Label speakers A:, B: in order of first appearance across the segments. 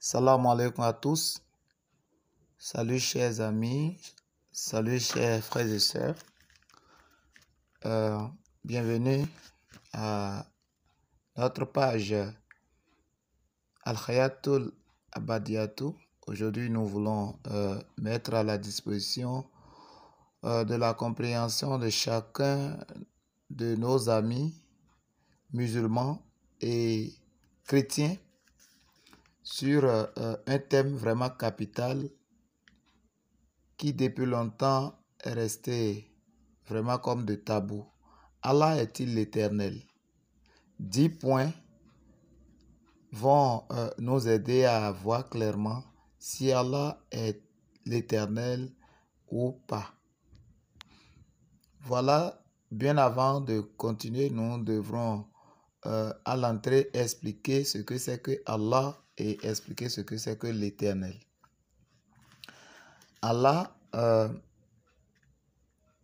A: Salam alaikum à tous. Salut chers amis, salut chers frères et sœurs. Bienvenue à notre page Al-Hayatul Abadiyatou. Aujourd'hui, nous voulons mettre à la disposition de la compréhension de chacun de nos amis musulmans et chrétiens sur un thème vraiment capital qui depuis longtemps est resté vraiment comme de tabou. Allah est-il l'Éternel? 10 points vont nous aider à voir clairement si Allah est l'Éternel ou pas. Voilà, bien avant de continuer, nous devrons à l'entrée expliquer ce que c'est que Allah et expliquer ce que c'est que l'Éternel. Allah,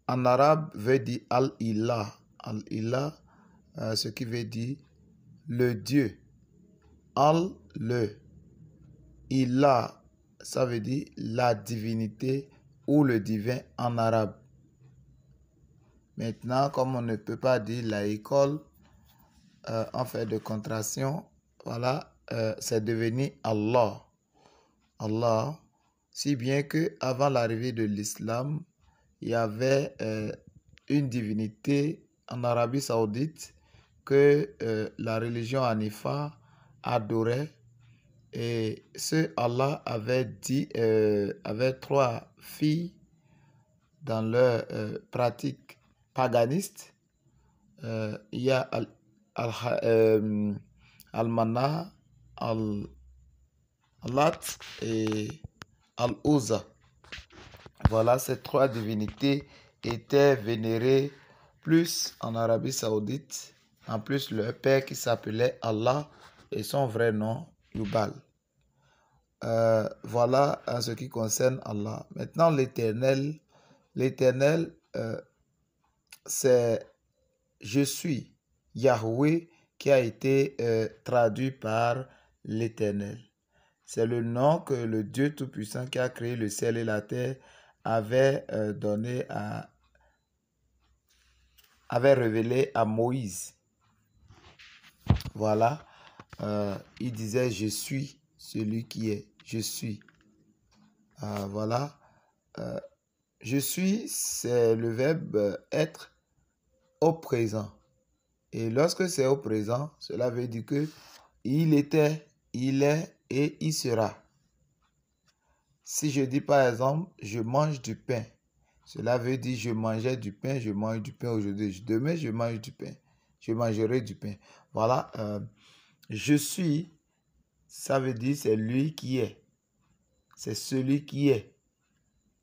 A: en arabe, veut dire Al-Ilah. Al-Ilah, ce qui veut dire le Dieu. Al, le. Ilah, ça veut dire la divinité ou le divin en arabe. Maintenant, comme on ne peut pas dire la école, en fait de contraction, voilà, c'est devenu Allah. Allah, si bien que avant l'arrivée de l'islam, il y avait une divinité en Arabie Saoudite que la religion Hanifa adorait, et ce Allah avait trois filles dans leur pratique paganiste. Il y a Al-Manna, Al-Lat et Al-Uzza. Voilà, ces trois divinités étaient vénérées plus en Arabie Saoudite. En plus, leur père qui s'appelait Allah et son vrai nom, Yubal. Voilà en ce qui concerne Allah. Maintenant, l'Éternel. L'Éternel, c'est « Je suis » Yahweh qui a été traduit par l'Éternel. C'est le nom que le Dieu Tout-Puissant qui a créé le ciel et la terre avait révélé à Moïse. Voilà, il disait « Je suis celui qui est, je suis ». Voilà, je suis, c'est le verbe être au présent. Et lorsque c'est au présent, cela veut dire que il était, il est et il sera. Si je dis par exemple, je mange du pain, cela veut dire je mangeais du pain, je mange du pain aujourd'hui. Demain, je mange du pain, je mangerai du pain. Voilà, je suis, ça veut dire c'est lui qui est. C'est celui qui est.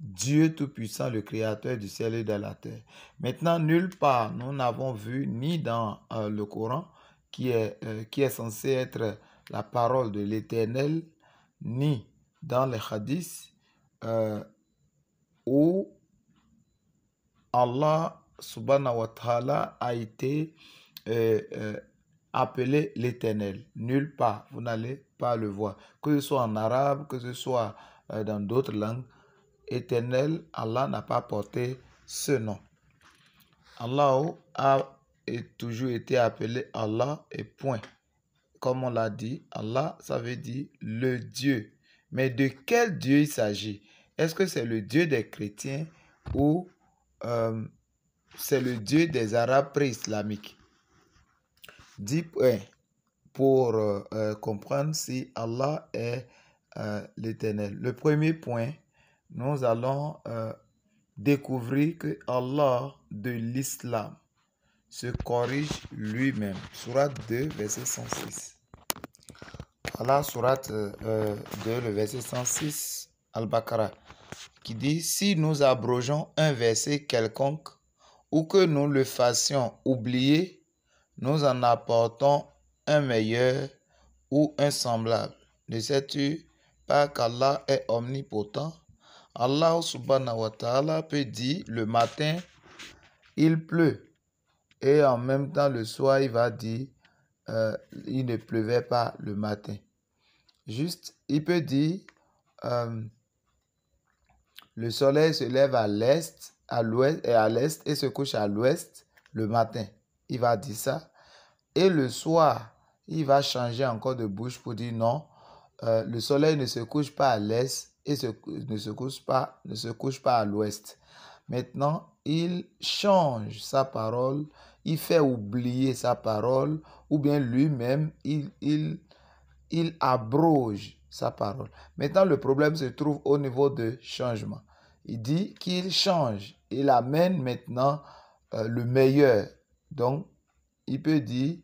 A: Dieu Tout-Puissant, le Créateur du ciel et de la terre. Maintenant, nulle part, nous n'avons vu, ni dans le Coran, qui est censé être la parole de l'Éternel, ni dans les hadiths, où Allah subhanahu wa ta'ala a été appelé l'Éternel. Nulle part, vous n'allez pas le voir. Que ce soit en arabe, que ce soit dans d'autres langues, Éternel, Allah n'a pas porté ce nom. Allah a toujours été appelé Allah et point. Comme on l'a dit, Allah, ça veut dire le Dieu. Mais de quel Dieu il s'agit? Est-ce que c'est le Dieu des chrétiens ou c'est le Dieu des Arabes pré-islamiques? 10 points pour comprendre si Allah est l'Éternel. Le premier point, nous allons découvrir que Allah de l'islam se corrige lui-même. Sourate 2, verset 106. Voilà, sourate 2, le verset 106, Al-Baqarah, qui dit « Si nous abrogeons un verset quelconque ou que nous le fassions oublier, nous en apportons un meilleur ou un semblable. Ne sais-tu pas qu'Allah est omnipotent? » Allah subhanahu wa ta'ala peut dire le matin, il pleut. Et en même temps, le soir, il va dire, il ne pleuvait pas le matin. Juste, il peut dire, le soleil se lève à l'est, à l'ouest et à l'est et se couche à l'ouest le matin. Il va dire ça. Et le soir, il va changer encore de bouche pour dire non, le soleil ne se couche pas à l'est et ne se couche pas à l'ouest. Maintenant, il change sa parole, il fait oublier sa parole, ou bien lui-même, il abroge sa parole. Maintenant, le problème se trouve au niveau de changement. Il dit qu'il change. Il amène maintenant le meilleur. Donc, il peut dire,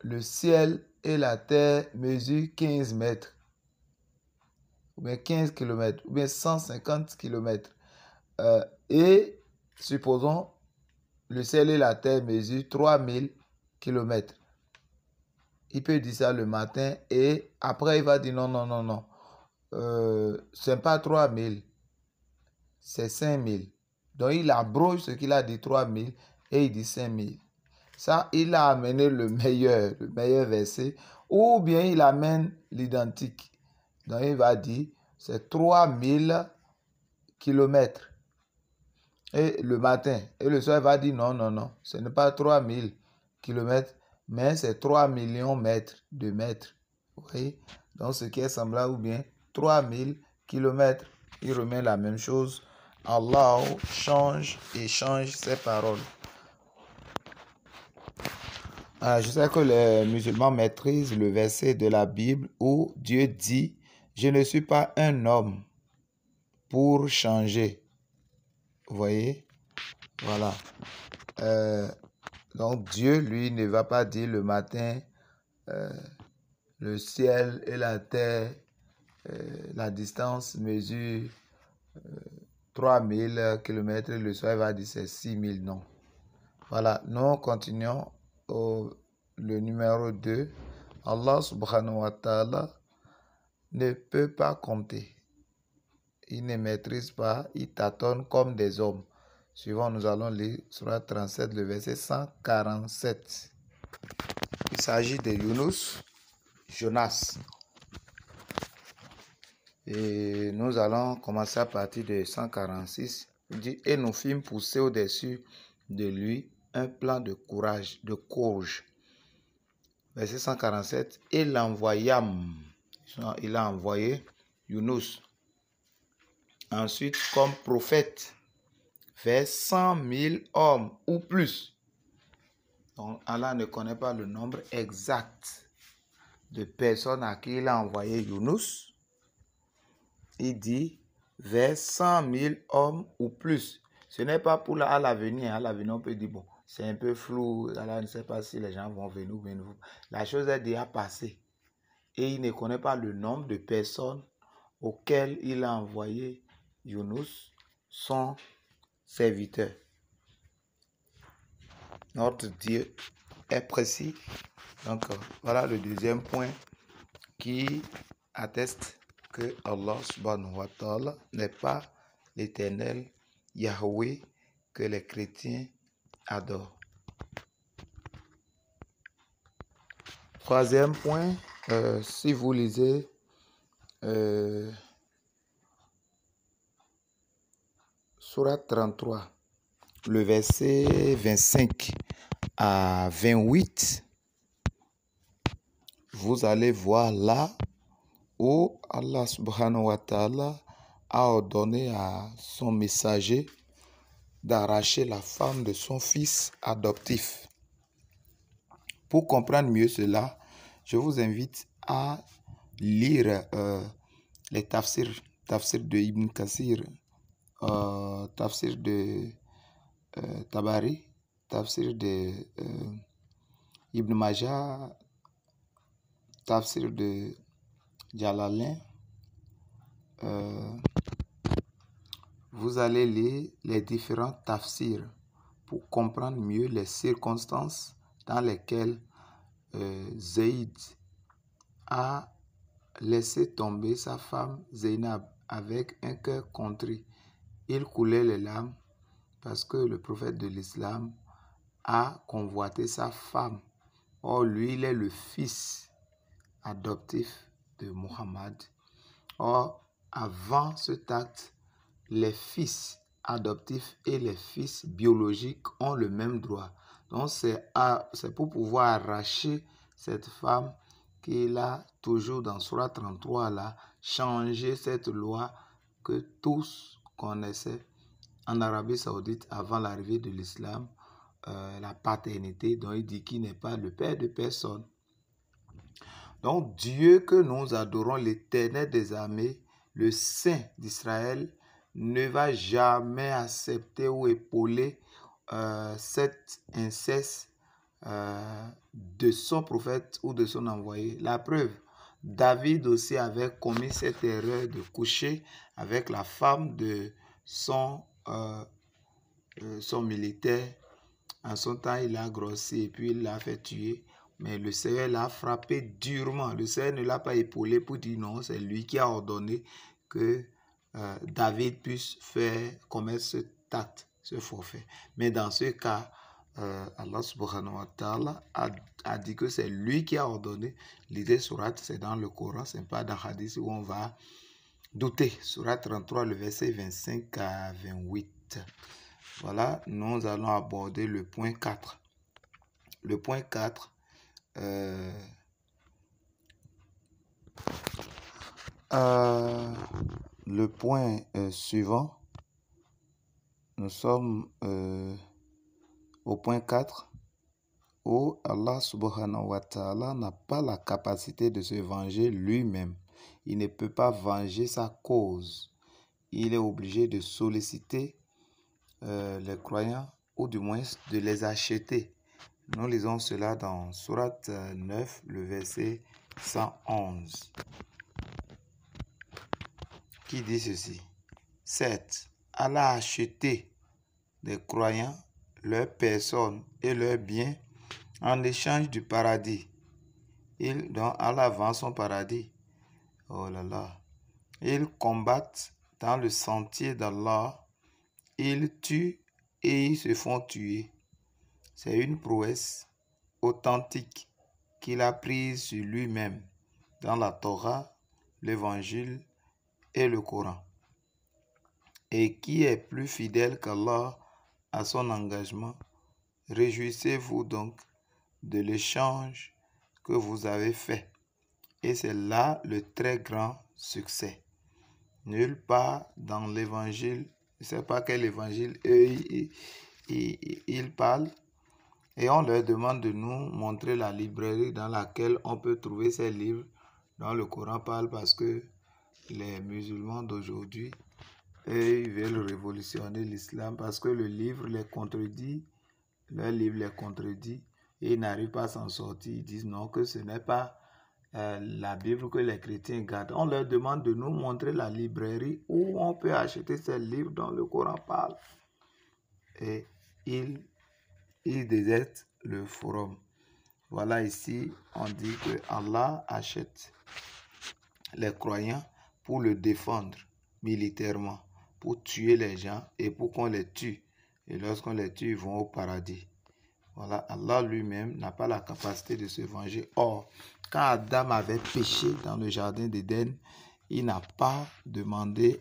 A: le ciel et la terre mesurent 15 mètres, ou bien 15 km, ou bien 150 km. Et supposons, le ciel et la terre mesurent 3000 km. Il peut dire ça le matin et après il va dire non, non, non, non. Ce n'est pas 3000, c'est 5000. Donc il abroge ce qu'il a dit 3000 et il dit 5000. Ça, il a amené le meilleur verset, ou bien il amène l'identique. Donc il va dire, c'est 3000 km. Et le matin, et le soir, il va dire non, non, non, ce n'est pas 3000 km, mais c'est 3 millions de mètres. Vous voyez? Donc ce qui est semblable, ou bien 3000 km, il remet la même chose. Allah change et change ses paroles. Je sais que les musulmans maîtrisent le verset de la Bible où Dieu dit « Je ne suis pas un homme pour changer ». Vous voyez? Voilà. Donc Dieu, lui, ne va pas dire le matin le ciel et la terre, la distance mesure 3000 km et le soir, il va dire c'est 6000, non. Voilà, nous continuons le numéro 2. Allah subhanahu wa ta'ala ne peut pas compter. Il ne maîtrise pas, il tâtonne comme des hommes. Suivant, nous allons lire Sourate 37, le verset 147. Il s'agit de Jonas. Et nous allons commencer à partir de 146. Il dit, et nous fîmes pousser au-dessus de lui un plan de courge. Verset 147. Et l'envoyâmes. Il a envoyé Yunus. Ensuite, comme prophète, vers 100 000 hommes ou plus. Donc, Allah ne connaît pas le nombre exact de personnes à qui il a envoyé Yunus. Il dit vers 100 000 hommes ou plus. Ce n'est pas pour à l'avenir. À l'avenir, on peut dire, bon, c'est un peu flou. Allah ne sait pas si les gens vont venir ou bien nous. La chose est déjà passée. Et il ne connaît pas le nombre de personnes auxquelles il a envoyé Yunus, son serviteur. Notre Dieu est précis. Donc, voilà le deuxième point qui atteste que Allah subhanahu wa ta'ala n'est pas l'éternel Yahweh que les chrétiens adorent. Troisième point, si vous lisez Sourate 33, le verset 25 à 28, vous allez voir là où Allah subhanahu wa ta'ala a ordonné à son messager d'arracher la femme de son fils adoptif. Pour comprendre mieux cela, je vous invite à lire les tafsirs de Ibn Kathir, tafsir de Tabari, tafsir de Ibn Majah, tafsir de Jalalain. Vous allez lire les différents tafsirs pour comprendre mieux les circonstances dans lesquelles Zayd a laissé tomber sa femme Zainab avec un cœur contrit. Il coulait les larmes parce que le prophète de l'islam a convoité sa femme. Or, lui, il est le fils adoptif de Muhammad. Or, avant cet acte, les fils adoptifs et les fils biologiques ont le même droit. Donc, c'est pour pouvoir arracher cette femme qu'il a toujours dans Surah 33 là, changé cette loi que tous connaissaient en Arabie Saoudite avant l'arrivée de l'islam, la paternité, dont il dit qu'il n'est pas le père de personne. Donc Dieu que nous adorons, l'Éternel des armées, le Saint d'Israël, ne va jamais accepter ou épauler cet inceste de son prophète ou de son envoyé. La preuve, David aussi avait commis cette erreur de coucher avec la femme de son militaire. En son temps, il a grossi et puis il l'a fait tuer. Mais le Seigneur l'a frappé durement. Le Seigneur ne l'a pas épaulé pour dire non, c'est lui qui a ordonné que David puisse commettre cet acte, ce forfait. Mais dans ce cas, Allah subhanahu wa ta'ala a dit que c'est lui qui a ordonné. L'idée sourate, c'est dans le Coran, ce n'est pas dans Hadith où on va douter. Sourate 33, le verset 25 à 28. Voilà, nous allons aborder le point 4. Le point 4, le point suivant, nous sommes au point 4, où Allah subhanahu wa ta'ala n'a pas la capacité de se venger lui-même. Il ne peut pas venger sa cause. Il est obligé de solliciter les croyants, ou du moins de les acheter. Nous lisons cela dans Sourate 9, le verset 111, qui dit ceci. Certes, Allah a acheté des croyants, leurs personnes et leurs biens en échange du paradis. Donc Allah vend son paradis. Oh là là. Ils combattent dans le sentier d'Allah. Ils tuent et ils se font tuer. C'est une prouesse authentique qu'il a prise sur lui-même dans la Torah, l'Évangile et le Coran. Et qui est plus fidèle qu'Allah à son engagement? Réjouissez-vous donc de l'échange que vous avez fait. Et c'est là le très grand succès. Nulle part dans l'Évangile, je ne sais pas quel Évangile ils parlent. Et on leur demande de nous montrer la librairie dans laquelle on peut trouver ces livres dont le Coran parle, parce que les musulmans d'aujourd'hui, ils veulent révolutionner l'islam parce que le livre les contredit, leur livre les contredit et ils n'arrivent pas à s'en sortir. Ils disent non, que ce n'est pas la Bible que les chrétiens gardent. On leur demande de nous montrer la librairie où on peut acheter ces livres dont le Coran parle. Et ils désertent le forum. Voilà, ici, on dit que Allah achète les croyants pour le défendre militairement, pour tuer les gens et pour qu'on les tue. Et lorsqu'on les tue, ils vont au paradis. Voilà, Allah lui-même n'a pas la capacité de se venger. Or, quand Adam avait péché dans le jardin d'Éden, il n'a pas demandé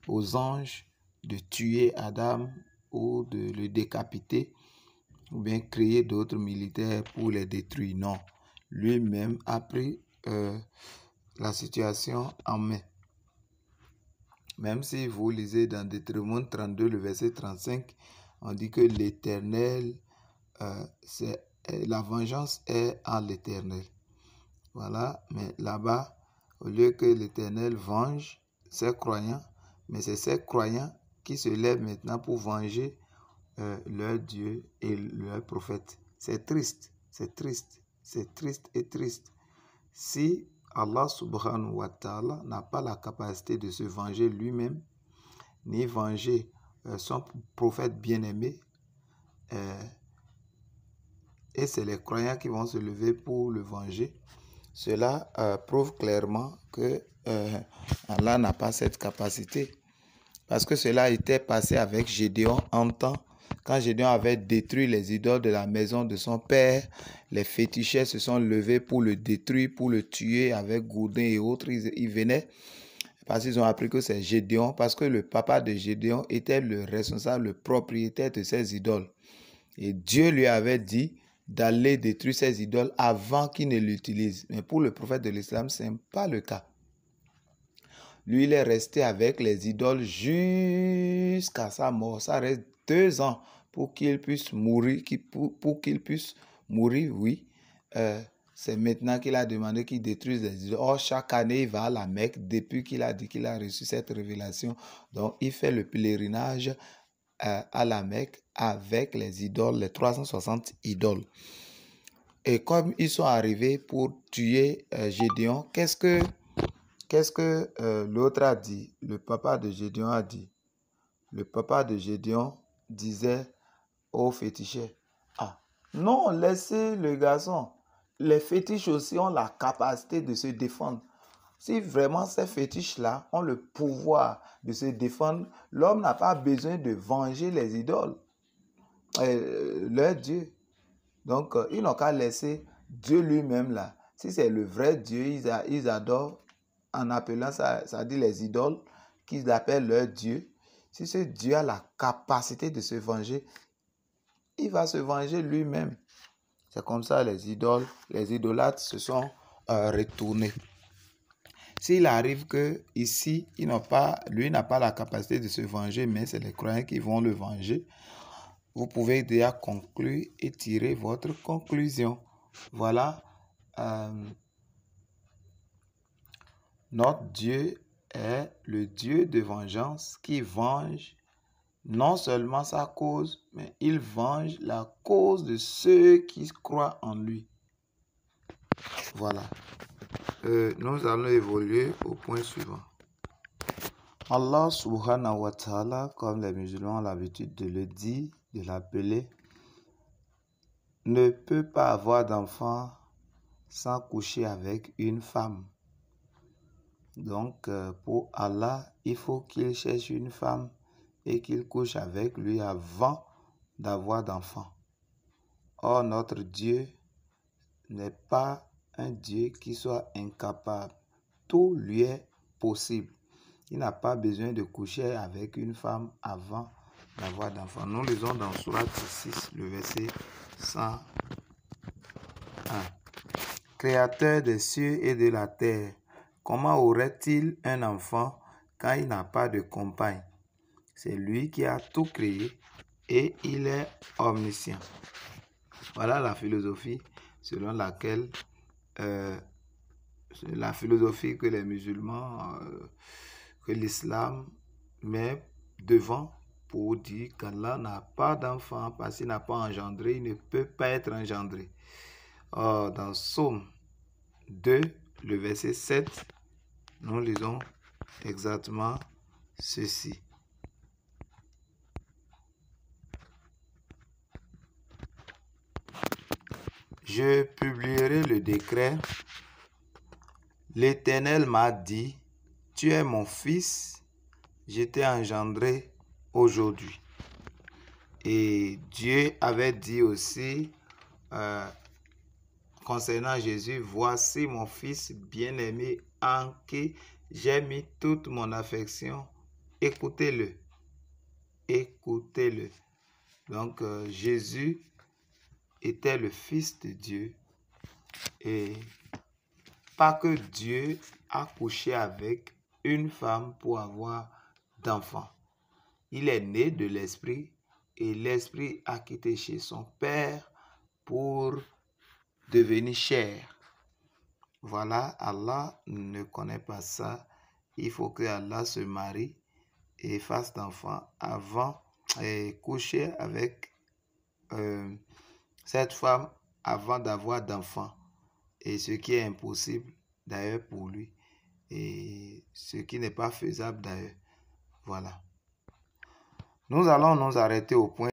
A: aux anges de tuer Adam ou de le décapiter, ou bien créer d'autres militaires pour les détruire. Non, lui-même a pris la situation en main. Même si vous lisez dans Deutéronome 32, le verset 35, on dit que l'Éternel, la vengeance est en l'Éternel. Voilà, mais là-bas, au lieu que l'Éternel venge ses croyants, mais c'est ces croyants qui se lèvent maintenant pour venger leur Dieu et leur prophète. C'est triste, c'est triste, c'est triste et triste. Si Allah subhanahu wa ta'ala n'a pas la capacité de se venger lui-même, ni venger son prophète bien-aimé, et c'est les croyants qui vont se lever pour le venger, cela prouve clairement que Allah n'a pas cette capacité. Parce que cela était passé avec Gédéon en temps Quand Gédéon avait détruit les idoles de la maison de son père, les féticheurs se sont levés pour le détruire, pour le tuer avec gourdin et autres. Ils venaient parce qu'ils ont appris que c'est Gédéon, parce que le papa de Gédéon était le responsable, le propriétaire de ces idoles. Et Dieu lui avait dit d'aller détruire ces idoles avant qu'il ne l'utilise. Mais pour le prophète de l'islam, ce n'est pas le cas. Lui, il est resté avec les idoles jusqu'à sa mort. Ça reste 2 ans pour qu'il puisse mourir. Pour qu'il puisse mourir, oui. C'est maintenant qu'il a demandé qu'il détruise les idoles. Or, chaque année, il va à la Mecque depuis qu'il a dit qu'il a reçu cette révélation. Donc, il fait le pèlerinage à la Mecque avec les idoles, les 360 idoles. Et comme ils sont arrivés pour tuer Gédéon, qu'est-ce que l'autre a dit? Le papa de Gédéon a dit. Le papa de Gédéon disait aux féticheurs, ah, non, laissez le garçon. Les fétiches aussi ont la capacité de se défendre. Si vraiment ces fétiches-là ont le pouvoir de se défendre, l'homme n'a pas besoin de venger les idoles, leur Dieu. Donc, ils n'ont qu'à laisser Dieu lui-même là. Si c'est le vrai Dieu, ils adorent en appelant ça dit les idoles, qu'ils appellent leur Dieu. Si ce Dieu a la capacité de se venger, il va se venger lui-même. C'est comme ça les idolâtres se sont retournés. S'il arrive que ici, lui n'a pas la capacité de se venger, mais c'est les croyants qui vont le venger, vous pouvez déjà conclure et tirer votre conclusion. Voilà, notre Dieu est le Dieu de vengeance qui venge non seulement sa cause, mais il venge la cause de ceux qui croient en lui. Voilà. Nous allons évoluer au point suivant. Allah subhanahu wa ta'ala, comme les musulmans ont l'habitude de le dire, de l'appeler, ne peut pas avoir d'enfant sans coucher avec une femme. Donc, pour Allah, il faut qu'il cherche une femme et qu'il couche avec lui avant d'avoir d'enfant. Or, notre Dieu n'est pas un Dieu qui soit incapable. Tout lui est possible. Il n'a pas besoin de coucher avec une femme avant d'avoir d'enfant. Nous lisons dans Sourate 6, le verset 101. Créateur des cieux et de la terre, comment aurait-il un enfant quand il n'a pas de compagne? C'est lui qui a tout créé et il est omniscient. Voilà la philosophie selon laquelle la philosophie que les musulmans, que l'islam met devant pour dire qu'Allah n'a pas d'enfant parce qu'il n'a pas engendré, il ne peut pas être engendré. Or, dans Psaume 2, le verset 7, nous lisons exactement ceci. Je publierai le décret. L'Éternel m'a dit, tu es mon fils, je t'ai engendré aujourd'hui. Et Dieu avait dit aussi concernant Jésus, voici mon fils bien-aimé en qui j'ai mis toute mon affection. Écoutez-le. Écoutez-le. Donc Jésus était le fils de Dieu. Et pas que Dieu a couché avec une femme pour avoir d'enfants. Il est né de l'Esprit et l'Esprit a quitté chez son Père pour devenir chair. Voilà, Allah ne connaît pas ça. Il faut que Allah se marie et fasse d'enfants avant et coucher avec cette femme avant d'avoir d'enfants. Et ce qui est impossible d'ailleurs pour lui. Et ce qui n'est pas faisable d'ailleurs. Voilà. Nous allons nous arrêter au point